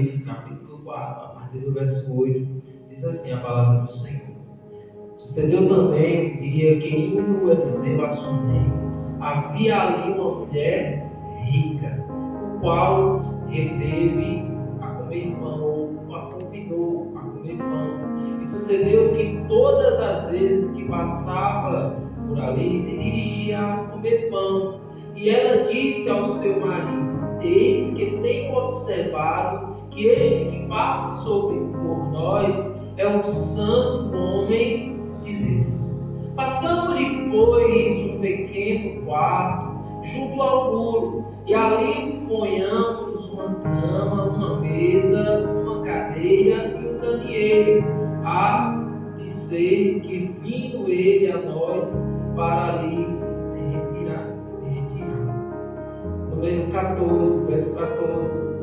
Reis, capítulo 4, a partir do verso 8, diz assim a palavra do Senhor. Sucedeu também um dia que, indo Eliseu a Sunem, havia ali uma mulher rica, o qual reteve a comer pão, ou a convidou a comer pão. E sucedeu que todas as vezes que passava por ali, se dirigia a comer pão. E ela disse ao seu marido: eis que tenho observado que este que passa por nós é um santo homem de Deus. Passamos-lhe, pois, um pequeno quarto junto ao muro, e ali ponhamos uma cama, uma mesa, uma cadeira e um candeeiro. Há de ser que, vindo ele a nós, para ali se retirar. Número 14, verso 14.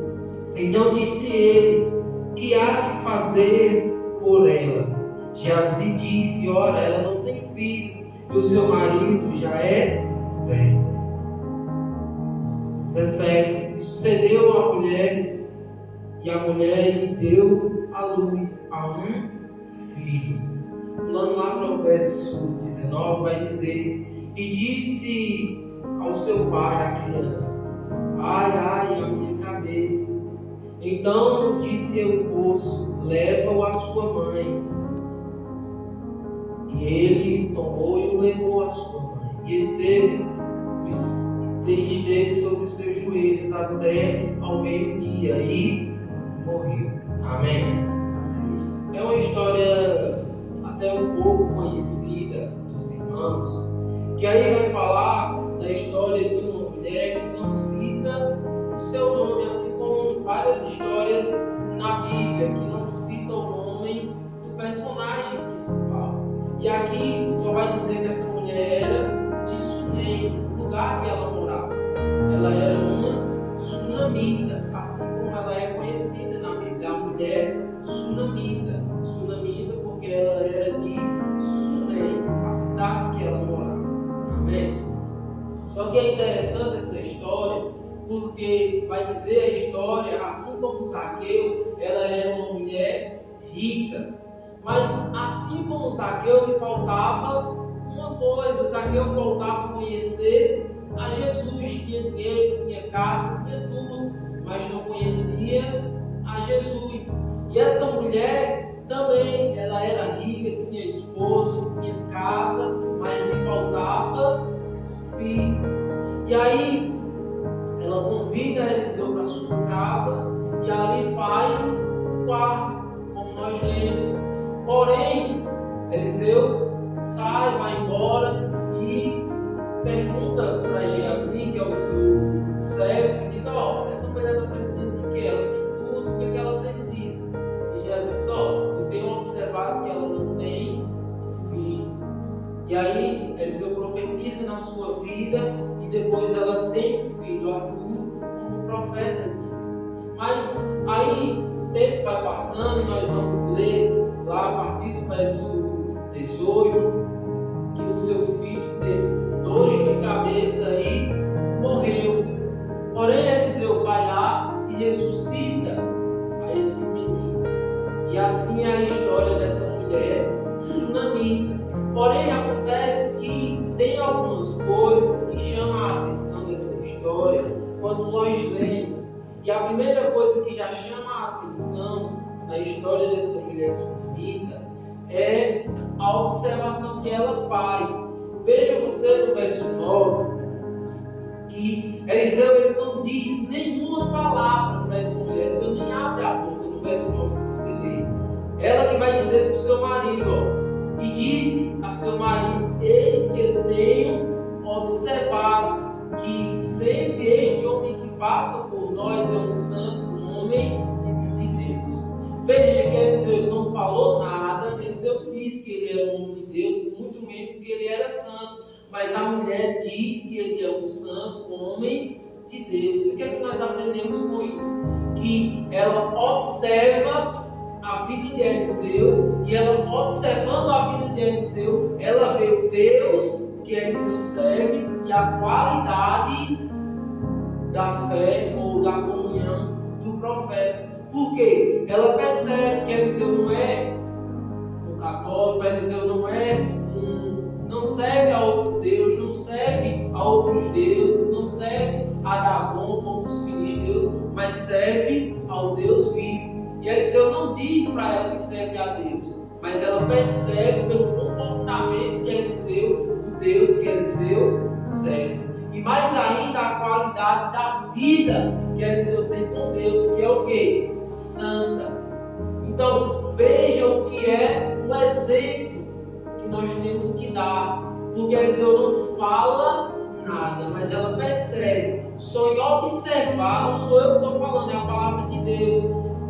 Então disse ele: que há de fazer por ela? Geazi disse: ora, ela não tem filho, e o seu marido já é velho. 17. E sucedeu a mulher, e a mulher lhe deu à luz a um filho. Pulando lá para o verso 19, vai dizer: e disse ao seu pai, a criança: ai, a minha cabeça. Então disse eu: moço, leva-o à sua mãe. E ele tomou e o levou à sua mãe. E esteve sobre os seus joelhos até ao meio-dia e morreu. Amém? É uma história até um pouco conhecida dos irmãos, que aí vai falar da história de uma mulher que não cita o seu nome, assim como várias histórias na Bíblia que não citam o nome do personagem principal. E aqui só vai dizer que essa mulher era de Sunem, o lugar que ela morava. Ela era uma sunamita, assim como ela é conhecida na Bíblia, a mulher sunamita. Sunamita porque ela era de Sunem, a cidade que ela morava. Amém? Só que é interessante essa história, porque vai dizer a história, assim como Zaqueu, ela era uma mulher rica. Mas assim como Zaqueu, lhe faltava uma coisa: Zaqueu faltava conhecer a Jesus. Tinha dinheiro, tinha casa, tinha tudo, mas não conhecia a Jesus. E essa mulher também, ela era rica, tinha esposo, tinha casa, mas lhe faltava um filho. E aí ela convida Eliseu para sua casa e ali faz um quarto, como nós lemos. Porém, Eliseu sai, vai embora e pergunta para Geazi, que é o seu servo, e diz: essa mulher está precisando de quê? Ela tem tudo, o que ela precisa? E Geazi diz: eu tenho observado que ela não tem filho. E aí Eliseu profetiza na sua vida e depois ela tem um filho, assim como o profeta diz. Mas aí o tempo vai passando e nós vamos ler lá a partir do verso 18 que o seu filho teve dores de cabeça e morreu. Porém Eliseu vai lá e ressuscita a esse menino. E assim é a história dessa mulher sunamita. Porém acontece que tem algumas coisas que chamam a atenção dessa história quando nós lemos. E a primeira coisa que já chama a atenção na história dessa mulher sunamita é a observação que ela faz. Veja você no verso 9 que Eliseu ele não diz nenhuma palavra para essa mulher. Eliseu nem abre a boca no verso 9, se você ler. Ela que vai dizer para o seu marido: e disse a seu marido: eis que eu tenho observado que sempre este homem que passa por nós é um santo homem de Deus. Veja que Eliseu não falou nada. Eliseu não disse que ele era um homem de Deus, muito menos que ele era santo. Mas a mulher diz que ele é um santo homem de Deus. E o que é que nós aprendemos com isso? Que ela observa a vida de Eliseu, e ela observando a vida de Eliseu, ela vê o Deus que Eliseu serve e a qualidade da fé ou da comunhão do profeta. Por quê? Ela percebe que Eliseu não é um católico, Eliseu não serve a outro Deus, não serve a outros deuses, não serve a Dagon como os filisteus, mas serve ao Deus vivo. E Eliseu não diz para ela que serve a Deus, mas ela percebe pelo comportamento de Eliseu, o Deus que Eliseu serve. E mais ainda a qualidade da vida que Eliseu tem com Deus, que é o quê? Santa. Então, veja o que é o exemplo que nós temos que dar. Porque Eliseu não fala nada, mas ela percebe. Só em observar, não sou eu que estou falando, é a palavra de Deus.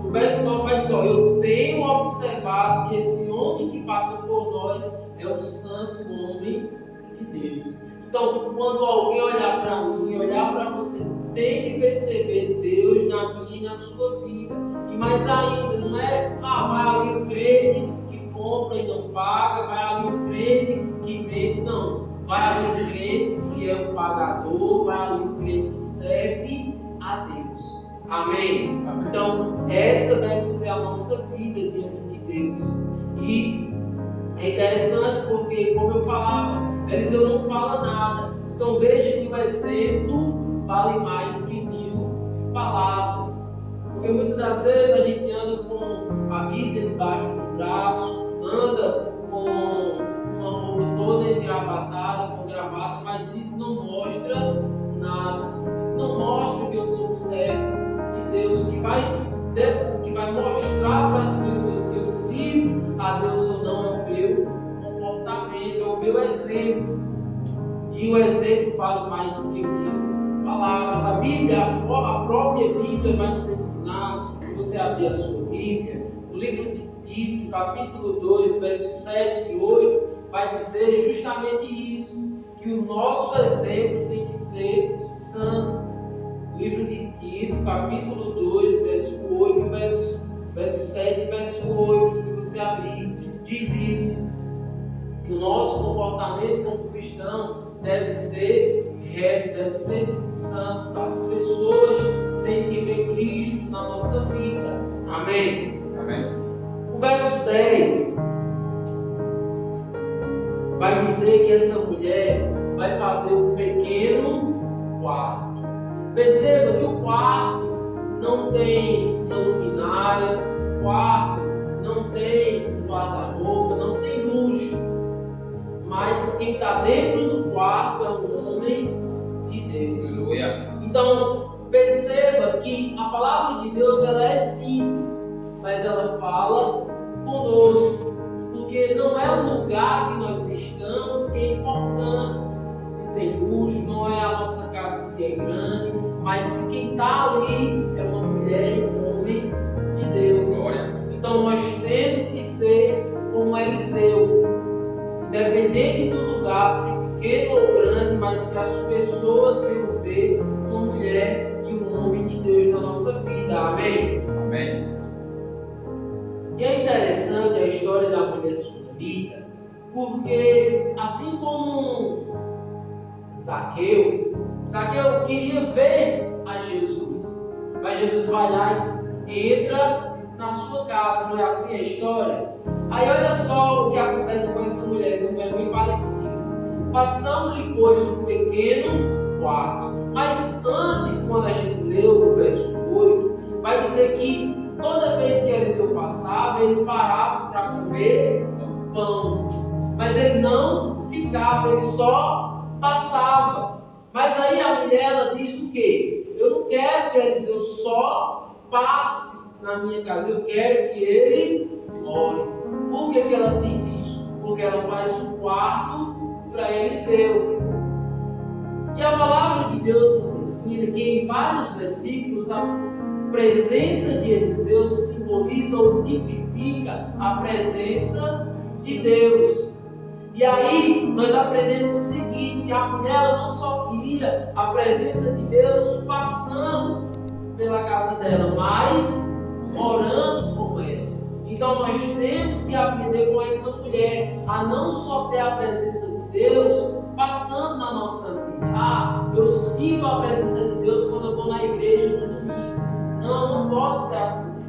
O verso 9 vai dizer, eu tenho observado que esse homem que passa por nós é o santo homem de Deus. Então, quando alguém olhar para mim, olhar para você, tem que perceber Deus na minha e na sua vida. E mais ainda, não é, vai ali o crente que compra e não paga, vai ali o crente que mente, não. Vai ali o crente que é o pagador, vai ali o crente que serve a Deus. Amém? Amém. Então, essa deve ser a nossa vida diante de Deus. E é interessante porque, como eu falava, Eliseu não fala nada. Então veja que o exemplo vale mais que 1000 palavras. Porque muitas das vezes a gente anda com a Bíblia debaixo do braço, anda com uma roupa toda engravatada, com gravata, mas isso não mostra nada. Isso não mostra que eu sou um servo de Deus, que vai mostrar para as pessoas que eu sirvo a Deus ou não é o meu comportamento, é o meu exemplo. E o exemplo vale mais que 1000 palavras. A Bíblia, a própria Bíblia vai nos ensinar, se você abrir a sua Bíblia, o livro de Tito, capítulo 2, versos 7 e 8, vai dizer justamente isso, que o nosso exemplo tem que ser santo. O livro de Tito, capítulo 2, verso 8, verso 7 e verso 8, se você abrir, diz isso, que o nosso comportamento como cristão deve ser reto, deve ser santo. As pessoas têm que ver Cristo na nossa vida. Amém? Amém. O verso 10 vai dizer que essa mulher vai fazer um pequeno quarto. Perceba que o quarto não tem uma luminária, o quarto não tem um guarda-roupa, não tem luxo. Mas quem está dentro do quarto é um homem de Deus. Então, perceba que a palavra de Deus ela é simples, mas ela fala conosco. Porque não é o lugar que nós estamos que é importante. Se tem luxo, não é a nossa casa se é grande, mas se quem está ali é uma mulher e um homem de Deus. Glória. Então nós temos que ser como Eliseu, independente do lugar, se pequeno ou grande, mas que as pessoas venham ver uma mulher e um homem de Deus na nossa vida. Amém? Amém. E é interessante a história da mulher sunamita, porque assim como Zaqueu queria ver a Jesus, mas Jesus vai lá e entra na sua casa. Não é assim a história? Aí olha só o que acontece com essa mulher é bem parecido. Façamos-lhe, pois, um pequeno quarto. Mas antes, quando a gente leu o verso 8, vai dizer que toda vez que Eliseu passava, ele parava para comer pão. Mas ele não ficava, ele só passava. Mas aí a mulher ela diz o quê? Eu não quero que Eliseu só passe na minha casa, eu quero que ele more. Por que ela disse isso? Porque ela faz um quarto para Eliseu. E a palavra de Deus nos ensina que em vários versículos a presença de Eliseu simboliza ou tipifica a presença de Deus. E aí nós aprendemos o seguinte, que a mulher ela não só queria a presença de Deus passando pela casa dela, mas morando com ela. Então nós temos que aprender com essa mulher a não só ter a presença de Deus passando na nossa vida. Eu sinto a presença de Deus quando eu estou na igreja no domingo. Não pode ser assim.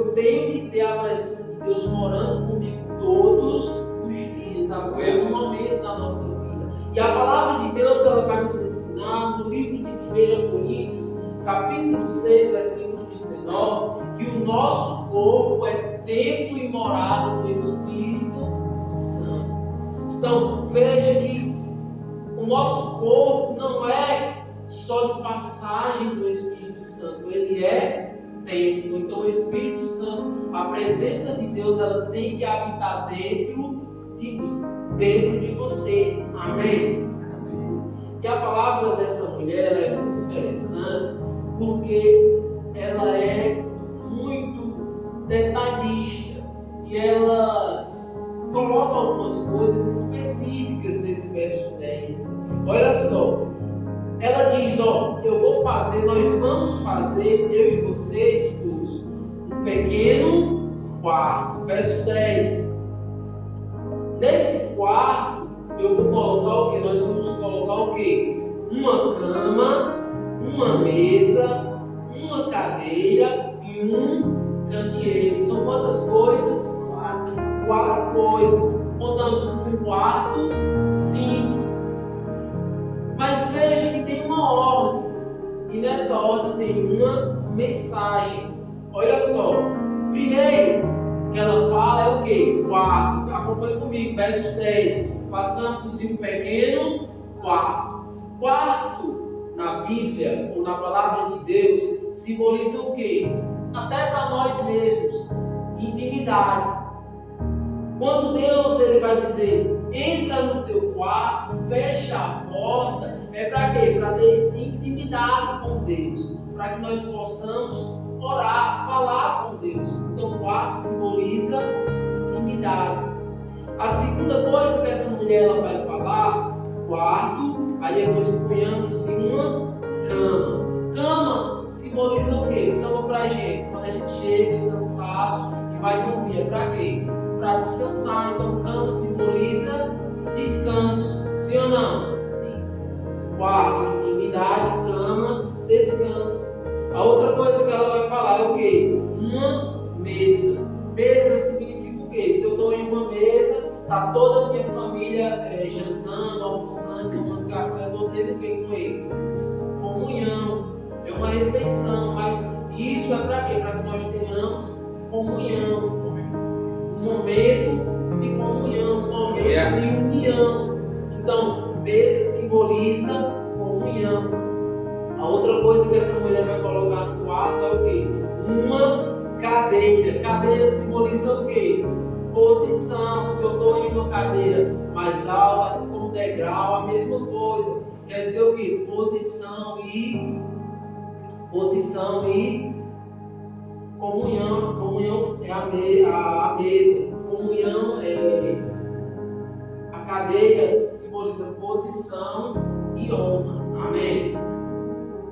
eu tenho que ter a presença de Deus morando comigo todos os dias, a qualquer momento da nossa vida. E a palavra de Deus, ela vai nos ensinar no livro de 1 Coríntios, capítulo 6, versículo 19, que o nosso corpo é templo e morada do Espírito Santo. Então, veja que o nosso corpo não é só de passagem do Espírito Santo, ele é templo. Então, o Espírito Santo, a presença de Deus, ela tem que habitar dentro de mim, dentro de você. Amém? E a palavra dessa mulher é muito interessante, porque ela é muito detalhista e ela coloca algumas coisas específicas nesse verso 10. Olha só, ela diz, nós vamos fazer, eu e você, esposo, um pequeno quarto. Verso 10. Nesse quarto, eu vou colocar o que? Nós vamos colocar o que? Uma cama, uma mesa, uma cadeira e um candeeiro. São quantas coisas? Quatro coisas. Contando com um quarto, 5. Mas veja que tem uma ordem. E nessa ordem tem uma mensagem. Olha só. Primeiro que ela fala é o que? Quarto. Acompanhe comigo. Verso 10. Façamos um pequeno quarto. Quarto, na Bíblia, ou na palavra de Deus, simboliza o quê? Até para nós mesmos. Intimidade. Quando Deus ele vai dizer, entra no teu quarto, fecha a porta, é para quê? Para ter intimidade com Deus, para que nós possamos orar, falar com Deus. Então, o quarto simboliza intimidade. A segunda coisa que essa mulher ela vai falar, quarto, aí depois ponhamos em uma cama. Cama simboliza o quê? Cama para a gente. Quando a gente chega cansado e vai dormir, é para quê? Para descansar. Então, cama simboliza descanso. Sim ou não? Sim. Quarto, intimidade, cama, descanso. A outra coisa que ela vai falar é o quê? Uma mesa. Mesa significa o quê? Se eu estou em uma mesa, está toda a minha família jantando, almoçando, tomando café, eu estou tendo o quê com eles? Comunhão. É uma refeição, mas isso é para quê? Para que nós tenhamos comunhão. Um momento de comunhão, um momento de união. Então, mesa simboliza comunhão. A outra coisa que essa mulher vai colocar no quarto é o quê? Uma cadeira. Cadeira simboliza o quê? Posição. Se eu estou em uma cadeira mais alta, assim como degrau, a mesma coisa. Quer dizer o quê? Posição e comunhão. Comunhão é a mesa. Comunhão é a cadeira, simboliza posição e honra. Amém?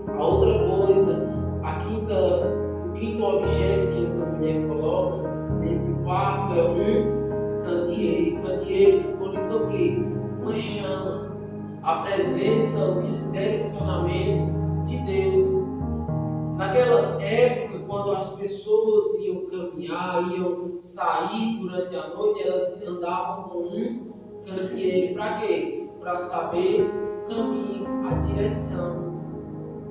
A outra coisa, o quinto objeto que essa mulher coloca nesse quarto é um candeeiro. Candeeiro simboliza o quê? Uma chama. A presença, o direcionamento de Deus. Naquela época, quando as pessoas iam caminhar, iam sair durante a noite, elas andavam com um candeeiro. Para quê? Para saber o caminho, a direção.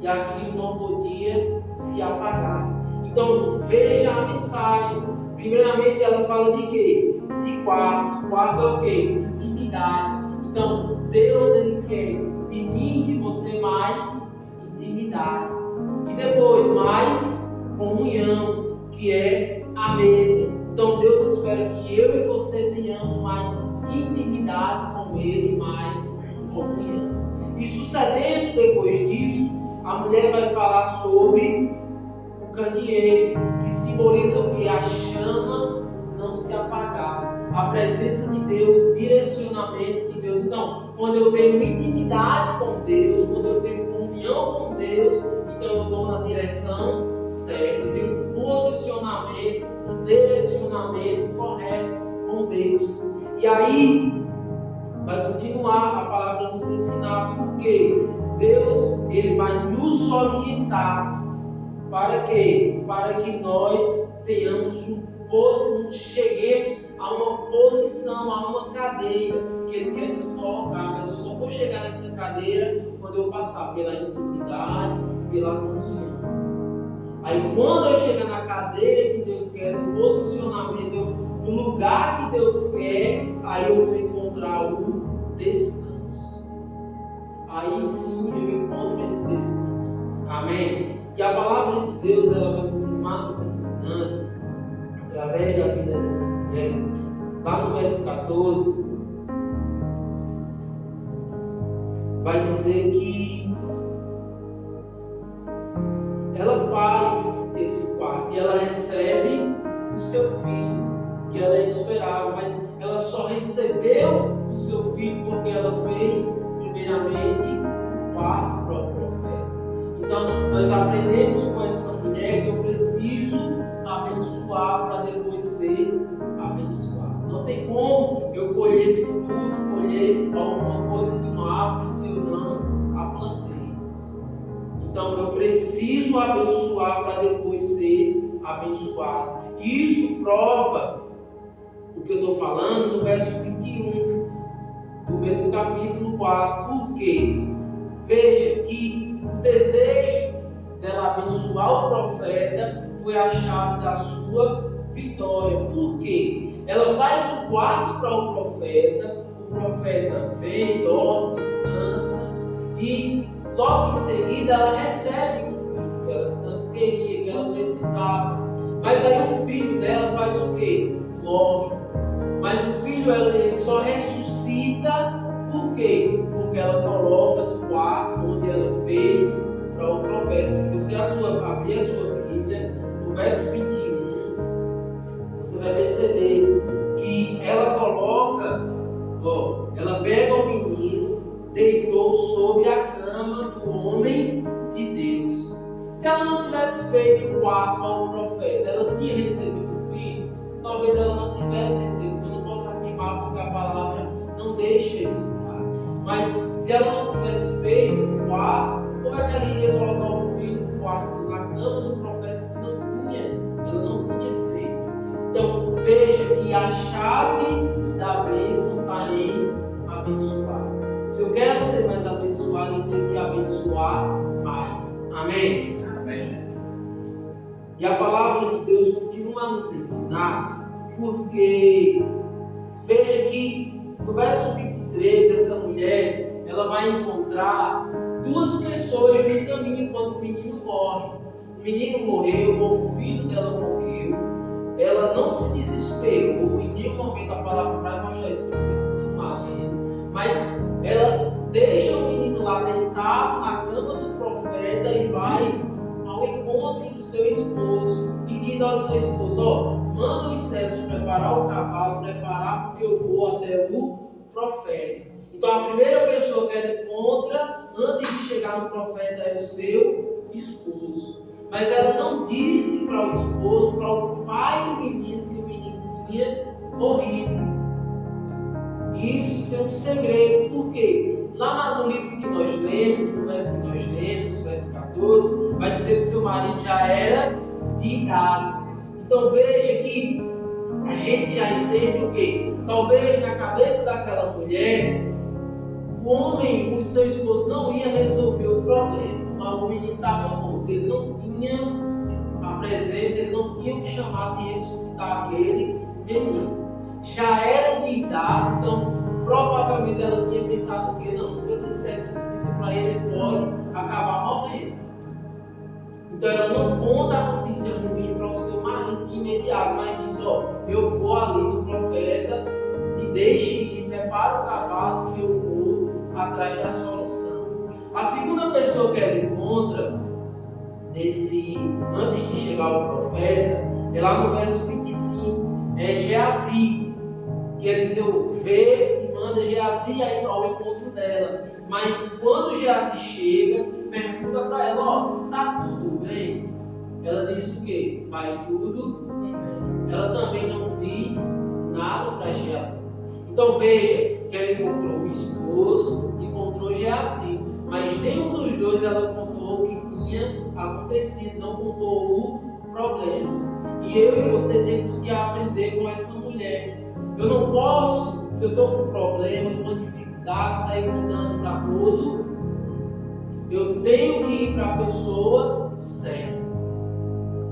E aquilo não podia se apagar. Então, veja a mensagem. Primeiramente, ela fala de quê? De quarto. Quarto é o quê? Intimidade. Então, Deus ele quer de mim e de você mais intimidade. E depois, mais comunhão, que é a mesa. Então, Deus espera que eu e você tenhamos mais intimidade com Ele, mais comunhão. E sucedendo depois disso, a mulher vai falar sobre o candeeiro, que simboliza o que? A chama não se apagar. A presença de Deus, o direcionamento de Deus. Então, quando eu tenho intimidade com Deus, quando eu tenho comunhão com Deus, então eu estou na direção certa. Eu tenho um posicionamento, um direcionamento correto com Deus. E aí, vai continuar a palavra nos ensinar, porque Deus ele vai nos orientar Para quê? Para que nós cheguemos a uma posição, a uma cadeira que Ele quer nos colocar. Mas eu só vou chegar nessa cadeira quando eu passar pela intimidade, pela comunhão. Aí quando eu chegar na cadeira que Deus quer, no posicionamento, no lugar que Deus quer, aí eu vou encontrar o descanso. Aí sim eu encontro esse descanso. Amém? E a palavra de Deus, ela vai continuar nos ensinando, através da vida dessa mulher, lá no verso 14, vai dizer que ela faz esse quarto e ela recebe o seu filho, que ela esperava, mas ela só recebeu o seu filho porque ela fez, primeiramente, o quarto para o profeta. Então, nós aprendemos com essa mulher que eu preciso abençoar para depois ser abençoado. Não tem como eu colher fruto, colher alguma coisa de uma árvore se eu não a plantei. Então, eu preciso abençoar para depois ser abençoado. E isso prova o que eu estou falando no verso 21 do mesmo capítulo 4. Por quê? Veja que o desejo dela abençoar o profeta foi a chave da sua vitória. Por quê? Ela faz o quarto para o profeta vem, dorme, descansa e logo em seguida ela recebe o filho que ela tanto queria, que ela precisava. Mas aí o filho dela faz o quê? Morre. Mas o filho ele só ressuscita. Por quê? Porque ela coloca no quarto onde ela fez para o profeta. Se você abrir a sua Bíblia, no verso 21, você vai perceber que ela coloca, ela pega o menino, deitou sobre a cama do homem de Deus. Se ela não tivesse feito o quarto para o profeta, ela tinha recebido o filho? Talvez ela não tivesse recebido. Eu não posso afirmar porque a palavra não deixa isso claro. Mas se ela não tivesse feito o quarto, como é que ela iria colocar o filho no quarto, na cama do profeta, se ela não tinha feito? Então veja que a chave da bênção está em abençoar. Se eu quero ser mais abençoado, eu tenho que abençoar mais. Amém? Amém. E a palavra de Deus continua a nos ensinar, porque veja que no verso 23, essa mulher, ela vai encontrar duas pessoas no caminho quando o menino morre. O menino morreu, o filho dela morreu. Ela não se desesperou, em nenhum momento a palavra vai mostrar isso, se você continuar lendo. Mas ela deixa o menino lá deitado na cama do profeta e vai ao encontro do seu esposo e diz ao seu esposo: manda os servos preparar o cavalo, preparar porque eu vou até o profeta. Então a primeira pessoa que ela encontra antes de chegar no profeta é o seu esposo. Mas ela não disse para o esposo, para o pai do menino, que o menino tinha morrido. Isso tem um segredo. Por quê? Lá no livro que nós lemos, no verso que nós lemos, verso 14, vai dizer que o seu marido já era de idade. Então veja que a gente já entende o quê? Talvez na cabeça daquela mulher, o homem, o seu esposo, não ia resolver o problema. Mas o menino estava morto, ele não tinha a presença, ele não tinha o chamado de ressuscitar aquele menino. Já era de idade, então provavelmente ela tinha pensado que não, se eu disse para ele, ele pode acabar morrendo. Então ela não conta a notícia ruim para o seu marido de imediato, mas diz: eu vou ali no profeta, me deixe ir, prepara o cavalo que eu vou atrás da solução. A segunda pessoa que ela encontra antes de chegar ao profeta é lá no verso 25, é Geazi, que Eliseu vê e manda Geazi aí ao encontro dela. Mas quando Geazi chega, pergunta para ela: tá tudo bem? Ela diz o quê? Vai tudo bem. Ela também não diz nada para Geazi. Então veja que ela encontrou o esposo, encontrou Geazi, mas nenhum dos dois ela contou que tinha acontecido, não contou o problema. E eu e você temos que aprender com essa mulher. Eu não posso, se eu estou com um problema, com uma dificuldade, sair contando para todo. Eu tenho que ir para a pessoa certa.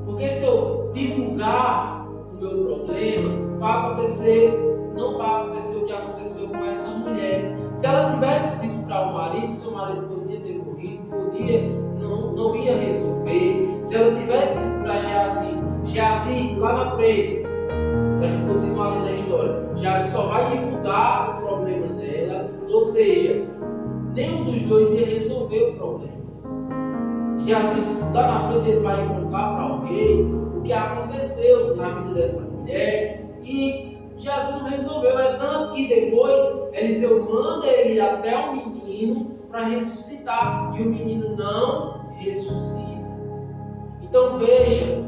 Porque se eu divulgar o meu problema, não vai acontecer o que aconteceu com essa mulher. Se ela tivesse dito para o marido, seu marido podia ter morrido, não ia resolver. Se ela tivesse dito para Geazi, lá na frente, se a gente continuar lendo a história, Geazi só vai divulgar o problema dela, ou seja, nenhum dos dois ia resolver o problema. Geazi, lá na frente, ele vai contar para o rei o que aconteceu na vida dessa mulher e Geazi não resolveu. É tanto que depois Eliseu manda ele até o menino para ressuscitar e o menino não ressuscita. Então veja,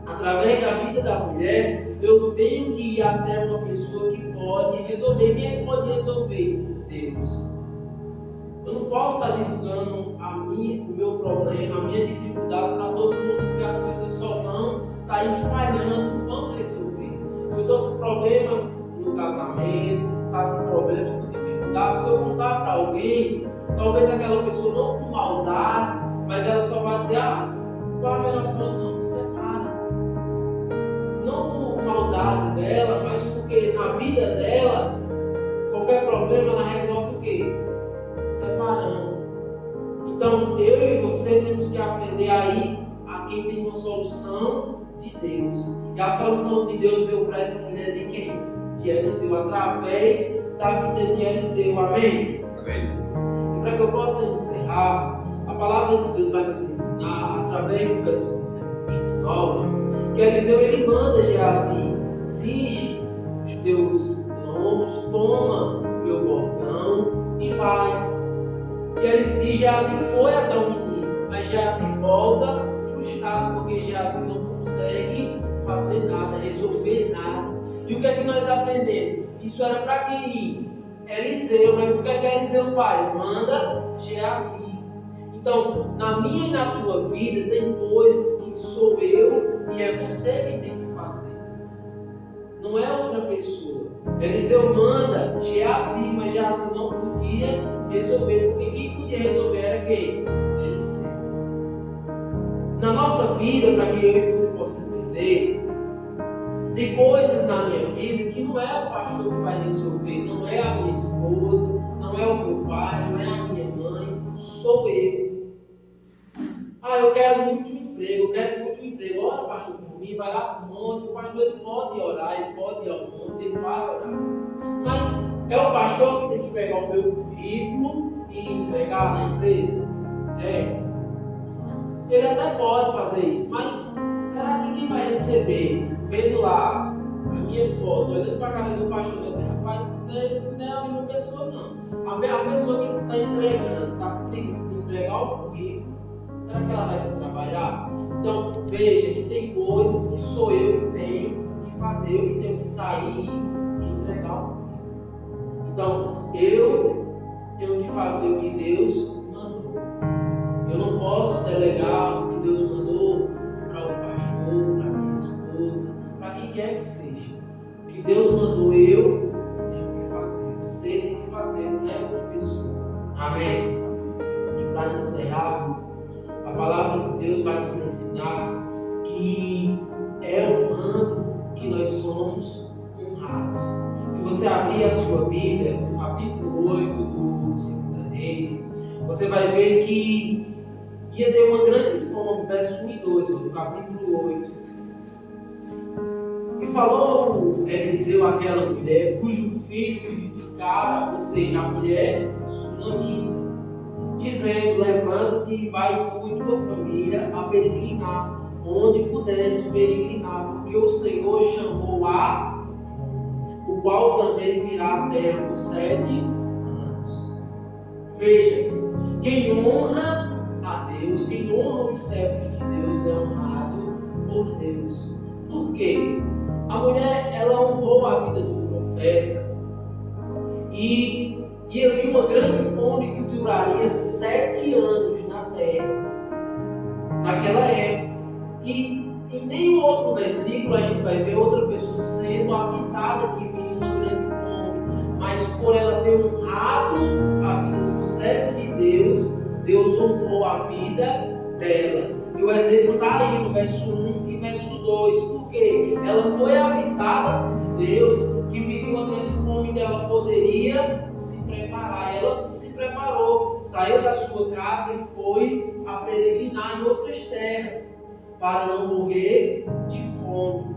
através da vida da mulher, eu tenho que ir até uma pessoa que pode resolver. Quem é que pode resolver? Deus. Eu não posso estar divulgando o meu problema, a minha dificuldade para todo mundo, porque as pessoas só vão estar espalhando, não vão resolver. Se eu estou com problema no casamento, está com problema, com dificuldade, se eu contar para alguém, talvez aquela pessoa não com maldade, mas ela só vai dizer, qual a melhor solução? Separa. Não por maldade dela, mas porque na vida dela, qualquer problema ela resolve o quê? Separando. Então, eu e você temos que aprender aí a quem tem uma solução de Deus. E a solução de Deus veio para essa mulher de quem? De Eliseu, através da vida de Eliseu. Amém? Amém. E para que eu possa encerrar, a palavra de Deus vai nos ensinar, através do verso 29, que Eliseu ele manda Geazi, cinge os teus lombos, toma o meu bordão e vai. E Geazi foi até o menino, mas Geazi volta frustrado, porque Geazi não consegue fazer nada, resolver nada. E o que é que nós aprendemos? Isso era para quem? Eliseu, mas o que é que Eliseu faz? Manda Geazi. Então, na minha e na tua vida, tem coisas que sou eu e é você quem tem que fazer. Não é outra pessoa. Eliseu manda Geazi, mas Geazi não podia resolver, porque quem podia resolver era quem? Eliseu. Na nossa vida, para que eu e você possa entender, tem coisas na minha vida que não é o pastor que vai resolver, não é a minha esposa, não é o meu pai, não é a minha mãe, sou eu. Eu quero muito emprego, ora pastor por mim, vai lá para o monte, o pastor ele pode orar, ele pode ir ao monte, ele vai orar. Mas é o pastor que tem que pegar o meu currículo e entregar na empresa? Ele até pode fazer isso, mas será que quem vai receber, vendo lá a minha foto, olhando para a cara do pastor, vai dizer, rapaz, não é a mesma pessoa não. A pessoa que está entregando, está com preguiça de entregar o currículo, será que ela vai ter que trabalhar? Então, veja que tem coisas que sou eu que tenho que fazer, eu que tenho que sair e entregar o currículo. Então, eu tenho que fazer o que Deus mandou. Eu não posso delegar o que Deus mandou para o pastor, para a minha esposa, para quem quer que seja. O que Deus mandou, eu tenho que fazer. Você tem que fazer, não é outra pessoa. Amém? E para encerrar, a palavra de Deus vai nos ensinar que é honrando que nós somos honrados. Se você abrir a sua Bíblia, no capítulo 8 do 2 Reis, você vai ver que ia ter uma grande fome, verso 1 e 2, do capítulo 8. E falou Eliseu àquela mulher, cujo filho vivificara, ou seja, a mulher sunamita, dizendo, levanta-te e vai tu e tua família a peregrinar, onde puderes peregrinar, porque o Senhor chamou a fome, o qual também virá à terra por 7 anos. Veja, quem honra a Deus, quem honra os servos de Deus é honrado por Deus. Por quê? A mulher, ela honrou a vida do profeta e havia uma grande fome que duraria 7 anos na terra. naquela época. E em nenhum outro versículo a gente vai ver outra pessoa sendo avisada que viria uma grande fome, mas por ela ter honrado a vida do servo de Deus, Deus honrou a vida dela. E o exemplo está aí no verso 1 e verso 2, porque ela foi avisada por Deus que viria uma grande fome e ela poderia se preparar. Ela se preparou, saiu da sua casa e foi a peregrinar em outras terras para não morrer de fome.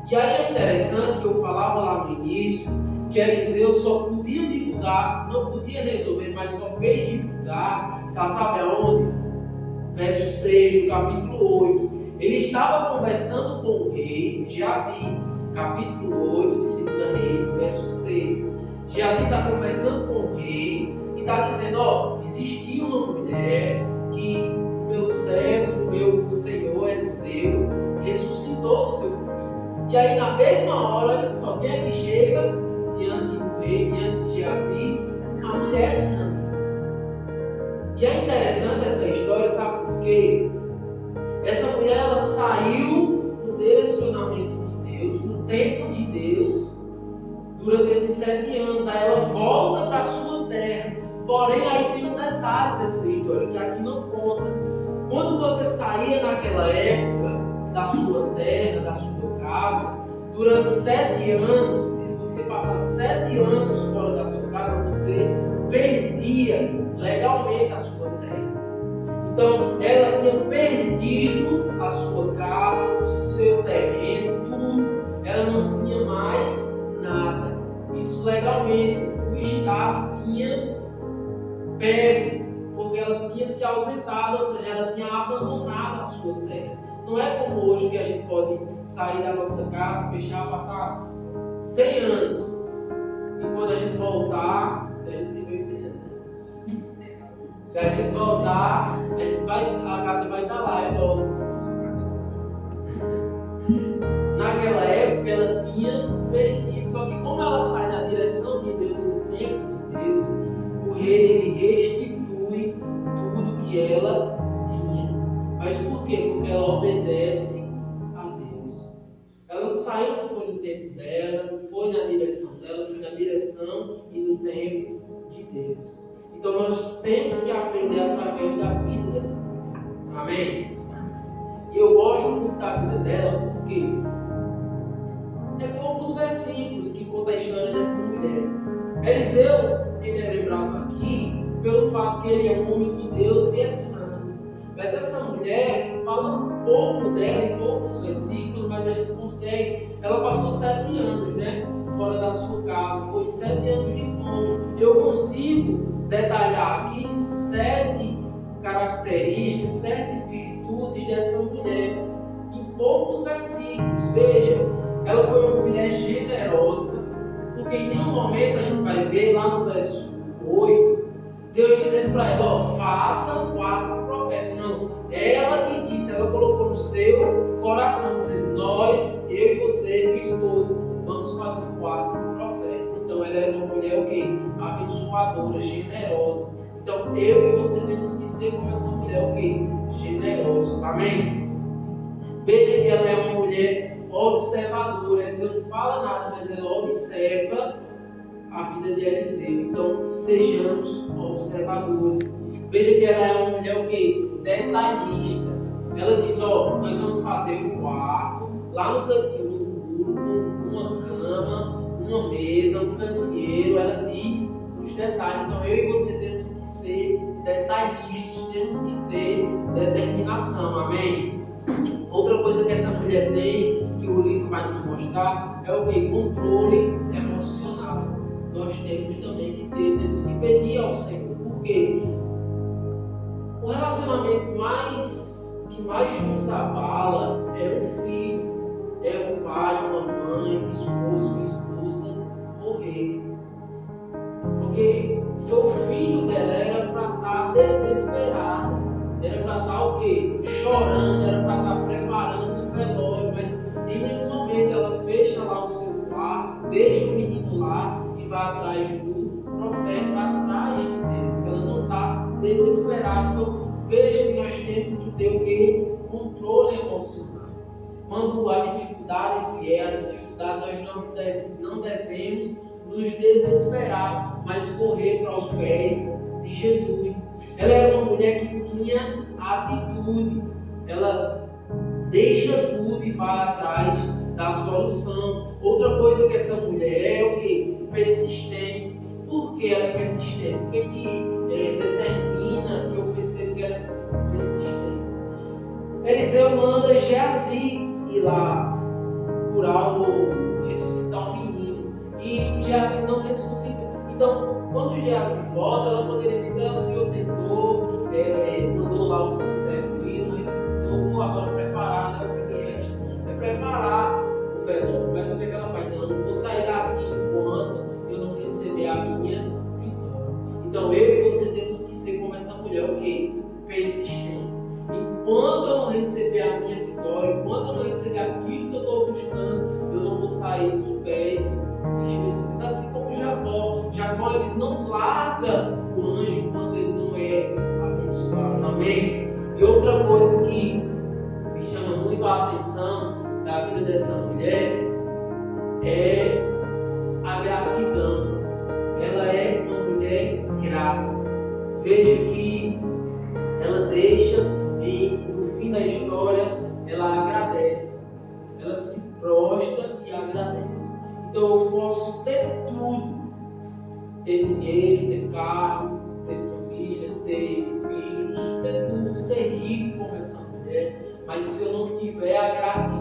E aí é interessante que eu falava lá no início que Eliseu só podia divulgar, não podia resolver, mas só fez divulgar, tá, sabe aonde? Verso 6 do capítulo 8. Ele estava conversando com o rei Geazi, capítulo 8 de 2 Reis, verso 6. Geazi está conversando com o rei e está dizendo, ó, existia uma mulher que meu servo, meu senhor Eliseu, ressuscitou o seu filho. E aí na mesma hora, olha só, quem é que chega diante do rei, diante de Geazi? A mulher Sunami. E é interessante essa história, sabe por quê? Essa mulher, ela saiu do direcionamento de Deus, no tempo de Deus, durante esses 7 anos. Aí ela volta para a sua terra. Porém, aí tem um detalhe dessa história, que aqui não conta. Quando você saía naquela época da sua terra, da sua casa, durante 7 anos, se você passar 7 anos fora da sua casa, você perdia legalmente a sua terra. Então, ela tinha perdido a sua casa, seu terreno, tudo. Ela não tinha mais nada. Isso legalmente o Estado tinha pego, porque ela tinha se ausentado, ou seja, ela tinha abandonado a sua terra. Não é como hoje que a gente pode sair da nossa casa, fechar, passar 100 anos. E quando a gente voltar, se a gente viveu 100 anos, se a gente voltar, a casa vai estar lá, é nossa. Naquela época ela tinha perdido, só que como ela sai na direção de Deus, no tempo de Deus, o rei ele restitui tudo que ela tinha. Mas por quê? Porque ela obedece a Deus. Ela não saiu, não foi no tempo dela, não foi na direção dela, foi na direção e no tempo de Deus. Então nós temos que aprender através da vida dessa mulher. Amém? E eu gosto muito da vida dela porque é poucos versículos que contam a história dessa mulher. Eliseu, ele é lembrado aqui pelo fato que ele é um homem de Deus e é santo. Mas essa mulher fala um pouco dela em poucos versículos, mas a gente consegue. Ela passou 7 anos, né? Fora da sua casa, foi 7 anos de fome. Eu consigo detalhar aqui 7 características, 7 virtudes dessa mulher em poucos versículos. Veja, ela foi uma mulher generosa, porque em nenhum momento a gente vai ver lá no verso 8, Deus dizendo para ela, ó, faça um quarto profeta. Não, ela que disse, ela colocou no seu coração, dizendo, nós, eu e você, meu esposo, vamos fazer um quarto profeta. Então ela era uma mulher o quê? Abençoadora, generosa. Então eu e você temos que ser como essa mulher o quê? Generosos. Amém? Veja que ela é uma mulher observadora. Eliseu não fala nada, mas ela observa a vida de Eliseu. Então mejamos observadores. Veja que ela é uma mulher o quê? Detalhista. Ela diz, ó, nós vamos fazer um quarto lá no cantinho do muro, com uma cama, uma mesa, um candeeiro. Ela diz os detalhes. Então eu e você temos que ser detalhistas, temos que ter determinação. Amém? Outra coisa que essa mulher tem, que o livro vai nos mostrar, é o que? Controle emocional. Nós temos também que ter, temos que pedir ao Senhor. Por quê? O relacionamento que mais nos abala é o filho, é o pai, uma mãe, um esposo, uma esposa morrer. Porque foi o filho dela, era para estar desesperado, era para estar o quê? Chorando, era para estar preparando o velório, mas em nenhum momento ela fecha lá o seu quarto, deixa o menino lá e vai atrás do profeta, atrás de Deus. Ela não está desesperada. Então veja que nós temos que ter o quê? emocional. Quando a dificuldade vier, a dificuldade nós não devemos nos desesperar, mas correr para os pés de Jesus. Ela era uma mulher que tinha atitude. Ela deixa tudo e vai atrás da solução. Outra coisa que essa mulher é o quê? Persistente. Por que ela é persistente? O que determina que eu percebo que ela é persistente? Eliseu manda Geazi ir lá curar ou ressuscitar um menino. E Geazi não ressuscita. Então, quando Geazi volta, ela poderia dizer: o Senhor tentou, mandou lá o seu servo ir, não ressuscitou, vou agora preparar, né? O que é preparar o velório. Mas o que ela faz? Não vou sair daqui enquanto eu não receber a minha vitória. Então, eu e você temos que ser como essa mulher, o quê? Persistente. Enquanto eu não receber a minha vitória, enquanto eu não receber aquilo que eu estou buscando, eu não vou sair dos pés de Jesus. Assim como Jacó ele não larga o anjo enquanto ele não é abençoado. Amém? E outra coisa que me chama muito a atenção da vida dessa mulher é a gratidão. Ela é uma mulher grata. Veja que ela deixa e no fim da história ela agradece. Ela se prostra e agradece. Então eu posso ter tudo. Ter dinheiro, ter carro, ter família, ter filhos, ter tudo, ser rico como essa mulher. Mas se eu não tiver a gratidão,